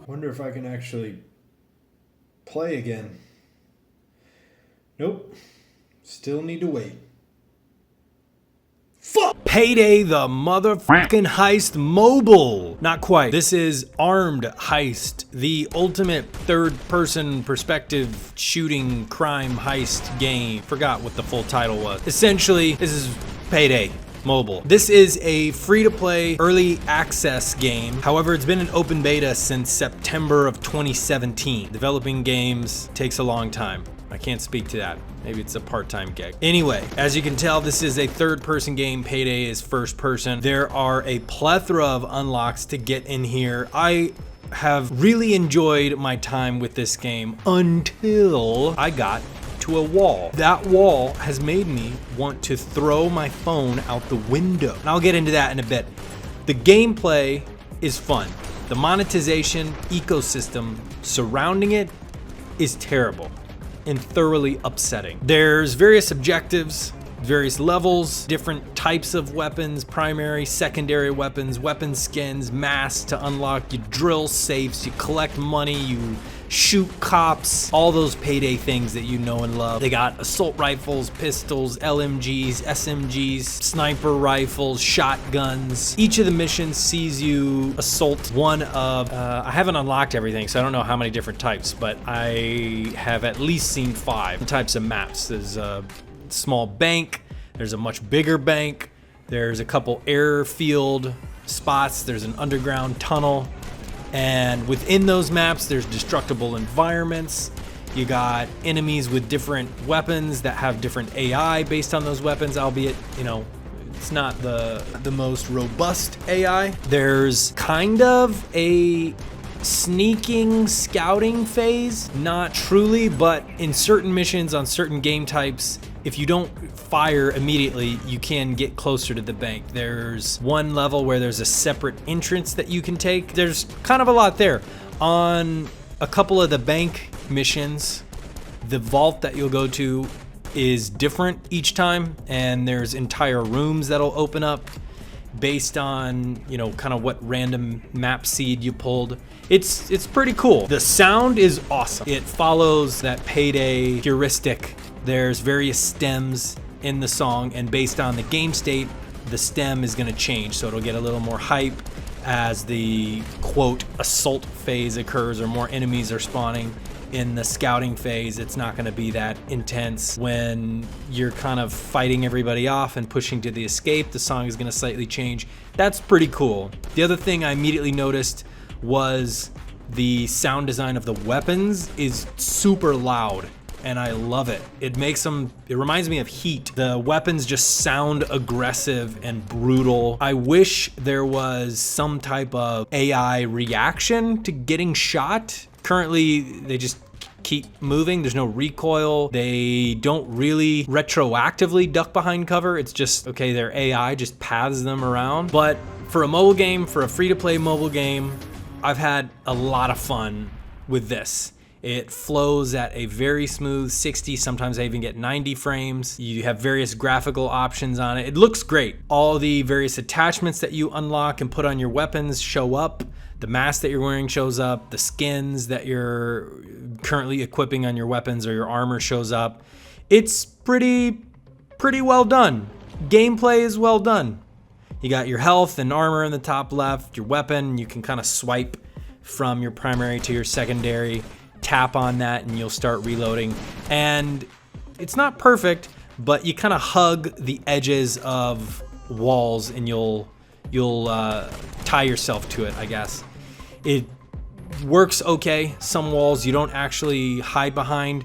Wonder if I can actually play again. Nope. Still need to wait. Fuck! Payday the motherfucking Heist mobile. Not quite. This is Armed Heist, the ultimate third-person perspective shooting crime heist game. Forgot what the full title was. Essentially, this is Payday mobile. This is a free-to-play early access game. However, it's been in open beta since September of 2017. Developing games takes a long time. I can't speak to that. Maybe it's a part-time gig. Anyway, as you can tell, this is a third-person game. Payday is first-person. There are a plethora of unlocks to get in here. I have really enjoyed my time with this game until I got to a wall. That wall has made me want to throw my phone out the window. And I'll get into that in a bit. The gameplay is fun. The monetization ecosystem surrounding it is terrible and thoroughly upsetting. There's various objectives, various levels, different types of weapons, primary, secondary weapons, weapon skins, masks to unlock. You drill safes, you collect money, you shoot cops, all those Payday things that you know and love. They got assault rifles, pistols, LMGs, SMGs, sniper rifles, shotguns. Each of the missions sees you assault one of, I haven't unlocked everything, so I don't know how many different types, but I have at least seen 5 types of maps. There's a small bank, there's a much bigger bank, there's a couple airfield spots, there's an underground tunnel. And within those maps, there's destructible environments. You got enemies with different weapons that have different AI based on those weapons, albeit, you know, it's not the most robust AI. There's kind of a sneaking scouting phase, not truly, but in certain missions on certain game types, if you don't fire immediately, you can get closer to the bank. There's one level where there's a separate entrance that you can take. There's kind of a lot there. On a couple of the bank missions, the vault that you'll go to is different each time, and there's entire rooms that'll open up based on, you know, kind of what random map seed you pulled. It's pretty cool. The sound is awesome. It follows that Payday heuristic. There's various stems in the song, and based on the game state, the stem is going to change, so it'll get a little more hype as the quote assault phase occurs or more enemies are spawning. In the scouting phase, it's not going to be that intense. When you're kind of fighting everybody off and pushing to the escape, the song is going to slightly change. That's pretty cool. The other thing I immediately noticed was the sound design of the weapons is super loud, and I love it. It reminds me of Heat. The weapons just sound aggressive and brutal. I wish there was some type of AI reaction to getting shot. Currently, they just keep moving. There's no recoil. They don't really retroactively duck behind cover. It's just, okay, their AI just paths them around. But for a mobile game, for a free-to-play mobile game, I've had a lot of fun with this. It flows at a very smooth 60, sometimes I even get 90 frames. You have various graphical options on it. It looks great. All the various attachments that you unlock and put on your weapons show up. The mask that you're wearing shows up. The skins that you're currently equipping on your weapons or your armor shows up. It's pretty well done. Gameplay is well done. You got your health and armor in the top left, your weapon. You can kind of swipe from your primary to your secondary. Tap on that and you'll start reloading. And it's not perfect, but you kind of hug the edges of walls and you'll tie yourself to it, I guess. It works okay. Some walls you don't actually hide behind.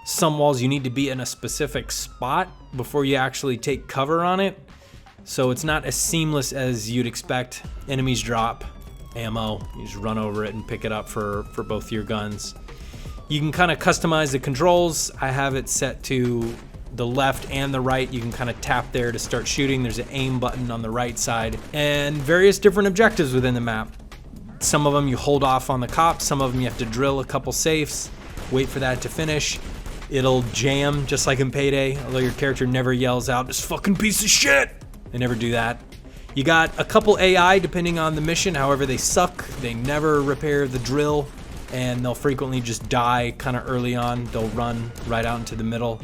Some walls you need to be in a specific spot before you actually take cover on it. So it's not as seamless as you'd expect. Enemies drop ammo. You just run over it and pick it up for both your guns. You can kind of customize the controls. I have it set to the left and the right. You can kind of tap there to start shooting. There's an aim button on the right side and various different objectives within the map. Some of them you hold off on the cops. Some of them you have to drill a couple safes, wait for that to finish. It'll jam just like in Payday, although your character never yells out, "This fucking piece of shit." They never do that. You got a couple AI depending on the mission. However, they suck. They never repair the drill, and they'll frequently just die kind of early on. They'll run right out into the middle.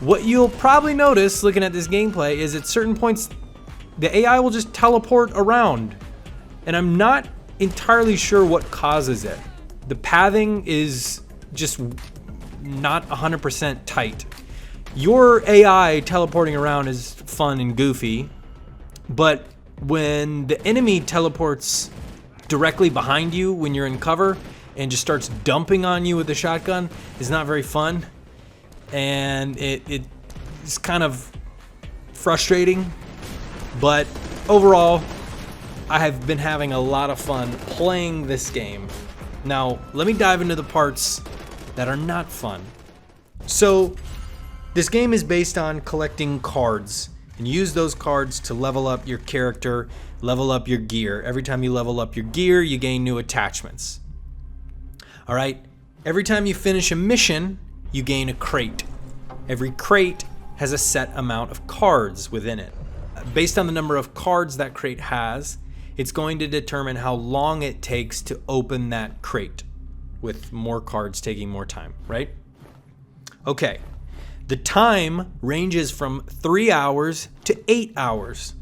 What you'll probably notice looking at this gameplay is at certain points, the AI will just teleport around, and I'm not entirely sure what causes it. The pathing is just not 100% tight. Your AI teleporting around is fun and goofy, but when the enemy teleports directly behind you when you're in cover and just starts dumping on you with the shotgun, is not very fun, and it's kind of frustrating. But overall, I have been having a lot of fun playing this game. Now, let me dive into the parts that are not fun. So, this game is based on collecting cards, and use those cards to level up your character, level up your gear. Every time you level up your gear, you gain new attachments. All right, every time you finish a mission, you gain a crate. Every crate has a set amount of cards within it. Based on the number of cards that crate has, it's going to determine how long it takes to open that crate, with more cards taking more time, right? Okay, the time ranges from 3 hours to 8 hours.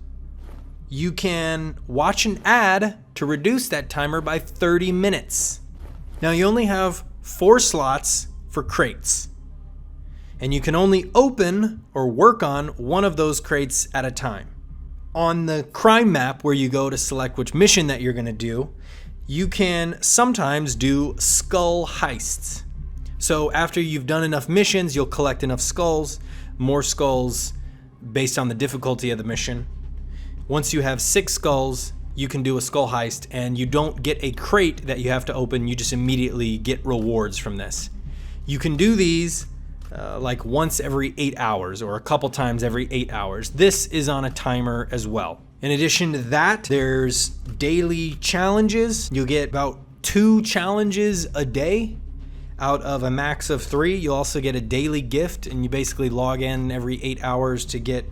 You can watch an ad to reduce that timer by 30 minutes. Now, you only have 4 slots for crates, and you can only open or work on one of those crates at a time. On the crime map, where you go to select which mission that you're going to do, you can sometimes do skull heists. So after you've done enough missions, you'll collect enough skulls, more skulls based on the difficulty of the mission. Once you have 6 skulls, you can do a skull heist, and you don't get a crate that you have to open, you just immediately get rewards from this. You can do these like once every 8 hours or a couple times every 8 hours. This is on a timer as well. In addition to that, there's daily challenges. You'll get about 2 challenges a day out of a max of 3. You'll also get a daily gift, and you basically log in every 8 hours to get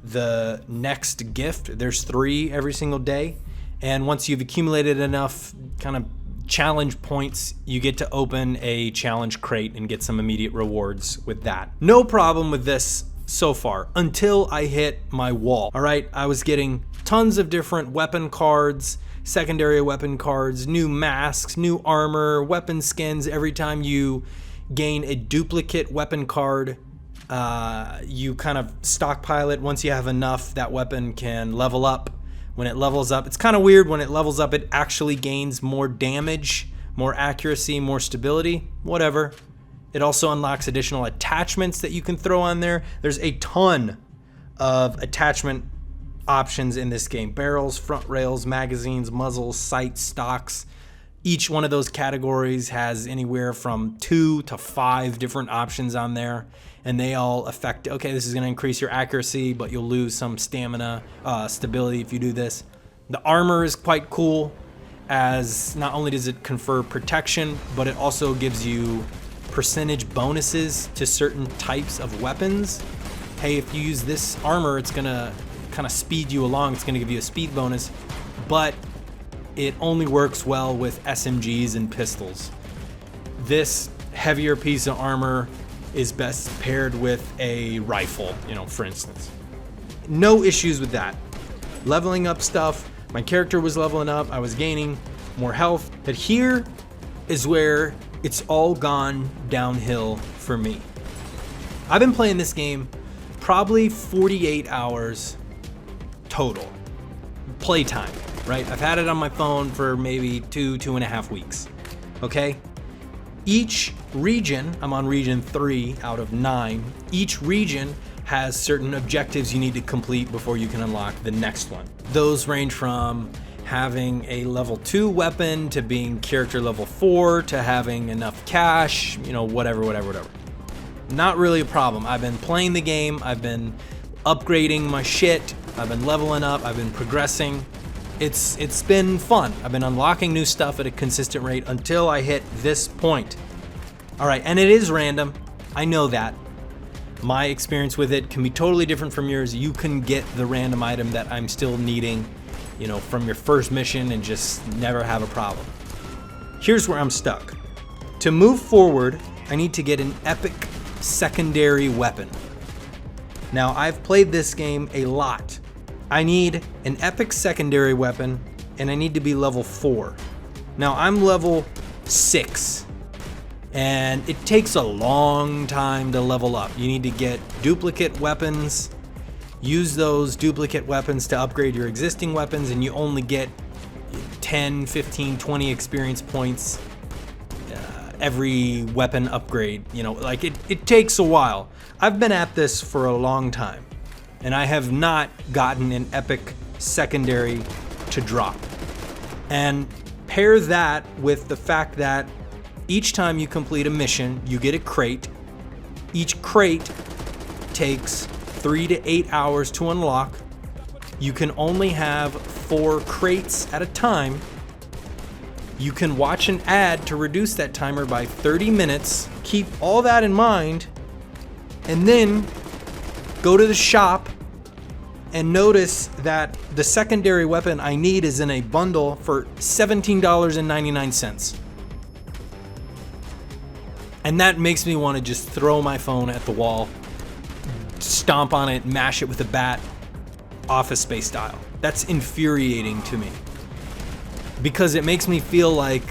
the next gift. There's 3 every single day. And once you've accumulated enough kind of challenge points, you get to open a challenge crate and get some immediate rewards with that. No problem with this so far until I hit my wall. All right, I was getting tons of different weapon cards, secondary weapon cards, new masks, new armor, weapon skins. Every time you gain a duplicate weapon card, you kind of stockpile it. Once you have enough, that weapon can level up. When it levels up, it's kind of weird. When it levels up, it actually gains more damage, more accuracy, more stability, whatever. It also unlocks additional attachments that you can throw on there. There's a ton of attachment options in this game. Barrels, front rails, magazines, muzzles, sights, stocks. Each one of those categories has anywhere from 2 to 5 different options on there, and they all affect, okay, this is going to increase your accuracy, but you'll lose some stamina, stability if you do this. The armor is quite cool, as not only does it confer protection, but it also gives you percentage bonuses to certain types of weapons. Hey, if you use this armor, it's going to kind of speed you along. It's going to give you a speed bonus, but it only works well with SMGs and pistols. This heavier piece of armor is best paired with a rifle, for instance. No issues with that. Leveling up stuff, my character was leveling up, I was gaining more health, but here is where it's all gone downhill for me. I've been playing this game probably 48 hours total playtime, right? I've had it on my phone for maybe 2.5 weeks, okay? Each region, I'm on region 3 out of 9, each region has certain objectives you need to complete before you can unlock the next one. Those range from having a level 2 weapon to being character level 4 to having enough cash, whatever. Not really a problem. I've been playing the game, I've been upgrading my shit, I've been leveling up, I've been progressing. It's been fun. I've been unlocking new stuff at a consistent rate until I hit this point. All right, and it is random. I know that. My experience with it can be totally different from yours. You can get the random item that I'm still needing you know, from your first mission and just never have a problem. Here's where I'm stuck. To move forward, I need to get an epic secondary weapon. Now, I've played this game a lot. I need an epic secondary weapon, and I need to be level 4. Now, I'm level 6, and it takes a long time to level up. You need to get duplicate weapons, use those duplicate weapons to upgrade your existing weapons, and you only get 10, 15, 20 experience points every weapon upgrade. You know, like it takes a while. I've been at this for a long time, and I have not gotten an epic secondary to drop. And pair that with the fact that each time you complete a mission, you get a crate. Each crate takes 3 to 8 hours to unlock. You can only have 4 crates at a time. You can watch an ad to reduce that timer by 30 minutes. Keep all that in mind, and then go to the shop and notice that the secondary weapon I need is in a bundle for $17.99. And that makes me want to just throw my phone at the wall, stomp on it, mash it with a bat, Office Space style. That's infuriating to me, because it makes me feel like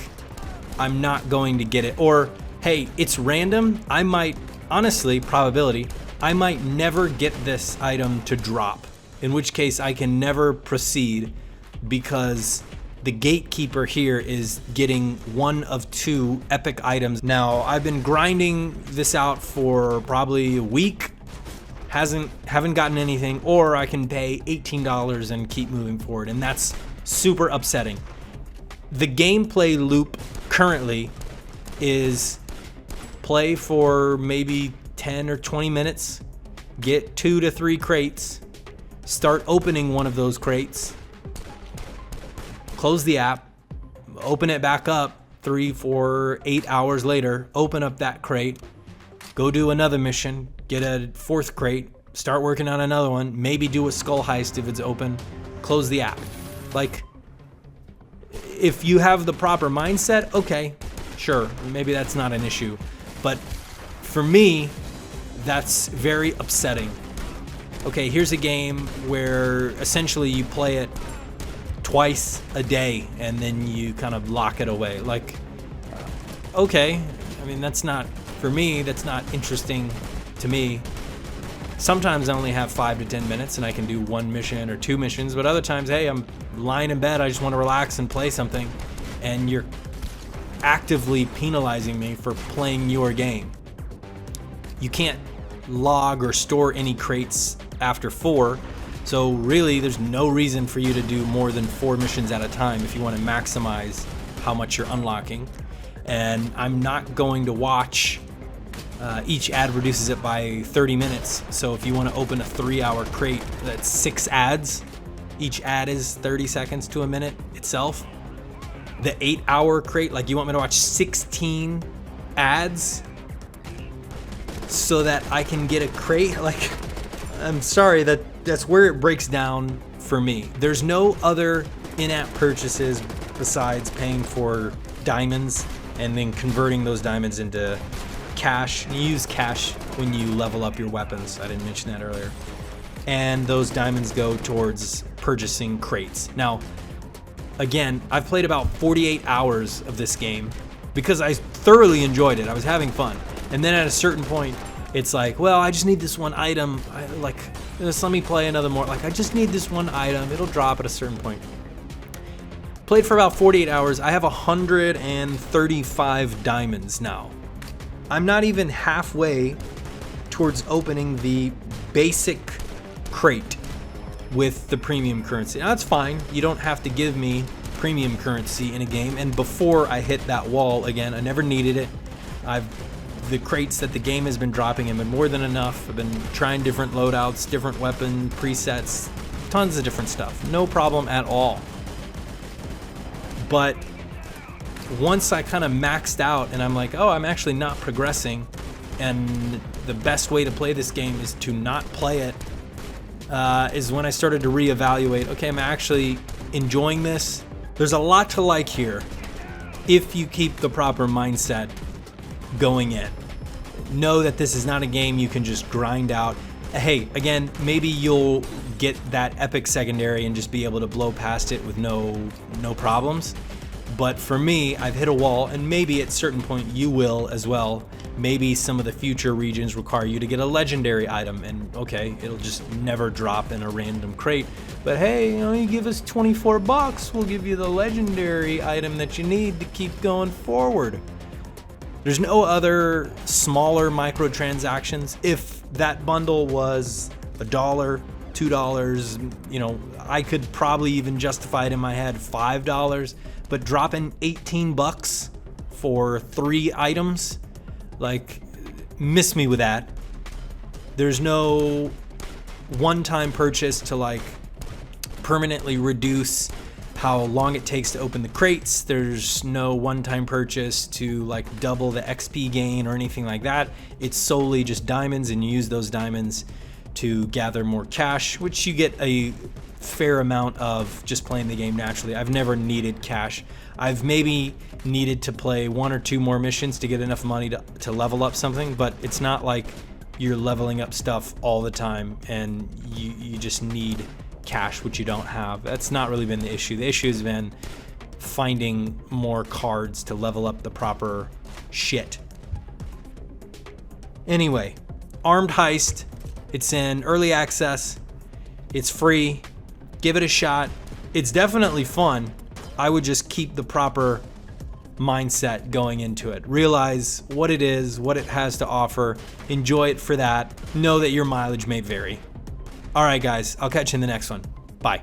I'm not going to get it. Or, hey, it's random. I might, honestly, probability, I might never get this item to drop, in which case I can never proceed because the gatekeeper here is getting 1 of 2 epic items. Now, I've been grinding this out for probably a week. Haven't gotten anything, or I can pay $18 and keep moving forward, and that's super upsetting. The gameplay loop currently is play for maybe 10 or 20 minutes, get 2 to 3 crates, start opening one of those crates, close the app, open it back up 3, 4, 8 hours later, open up that crate, go do another mission, get a 4th crate, start working on another one, maybe do a skull heist if it's open, close the app. Like, if you have the proper mindset, okay, sure, maybe that's not an issue. But for me, that's very upsetting. Okay, here's a game where essentially you play it twice a day and then you kind of lock it away. Like, okay, I mean, that's not, for me, that's not interesting to me. Sometimes I only have 5 to 10 minutes and I can do 1 mission or 2 missions, but other times, hey, I'm lying in bed, I just want to relax and play something, and you're actively penalizing me for playing your game. You can't log or store any crates after 4, so really there's no reason for you to do more than 4 missions at a time if you want to maximize how much you're unlocking. And I'm not going to watch, each ad reduces it by 30 minutes, so if you want to open a 3-hour crate, that's 6 ads. Each ad is 30 seconds to a minute itself. The 8-hour crate, like, you want me to watch 16 ads so that I can get a crate? Like, I'm sorry, that's where it breaks down for me. There's no other in-app purchases besides paying for diamonds and then converting those diamonds into cash. You use cash when you level up your weapons. I didn't mention that earlier. And those diamonds go towards purchasing crates. Now, again, I've played about 48 hours of this game because I thoroughly enjoyed it. I was having fun. And then at a certain point, it's like, well, I just need this one item. Just let me play another more. Like, I just need this one item. It'll drop at a certain point. Played for about 48 hours. I have 135 diamonds now. I'm not even halfway towards opening the basic crate with the premium currency. Now, that's fine. You don't have to give me premium currency in a game. And before I hit that wall again, I never needed it. The crates that the game has been dropping have been more than enough. I've been trying different loadouts, different weapon presets, tons of different stuff. No problem at all. But once I kind of maxed out and I'm like, oh, I'm actually not progressing, and the best way to play this game is to not play it, is when I started to reevaluate, okay, I'm actually enjoying this. There's a lot to like here if you keep the proper mindset going in. Know that this is not a game you can just grind out. Hey, again, maybe you'll get that epic secondary and just be able to blow past it with no problems. But for me, I've hit a wall, and maybe at a certain point you will as well. Maybe some of the future regions require you to get a legendary item, and okay, it'll just never drop in a random crate. But hey, you give us 24 bucks, we'll give you the legendary item that you need to keep going forward. There's no other smaller microtransactions. If that bundle was $1, $2, I could probably even justify it in my head $5, but dropping 18 bucks for 3 items, miss me with that. There's no one-time purchase to permanently reduce how long it takes to open the crates. There's no one-time purchase to double the XP gain or anything like that. It's solely just diamonds, and you use those diamonds to gather more cash, which you get a fair amount of just playing the game naturally. I've never needed cash. I've maybe needed to play 1 or 2 more missions to get enough money to level up something, but it's not like you're leveling up stuff all the time and you just need cash, which you don't have. That's not really been the issue. The issue has been finding more cards to level up the proper shit. Anyway, Armed Heist. It's in early access. It's free. Give it a shot. It's definitely fun. I would just keep the proper mindset going into it. Realize what it is, what it has to offer. Enjoy it for that. Know that your mileage may vary. All right, guys, I'll catch you in the next one. Bye.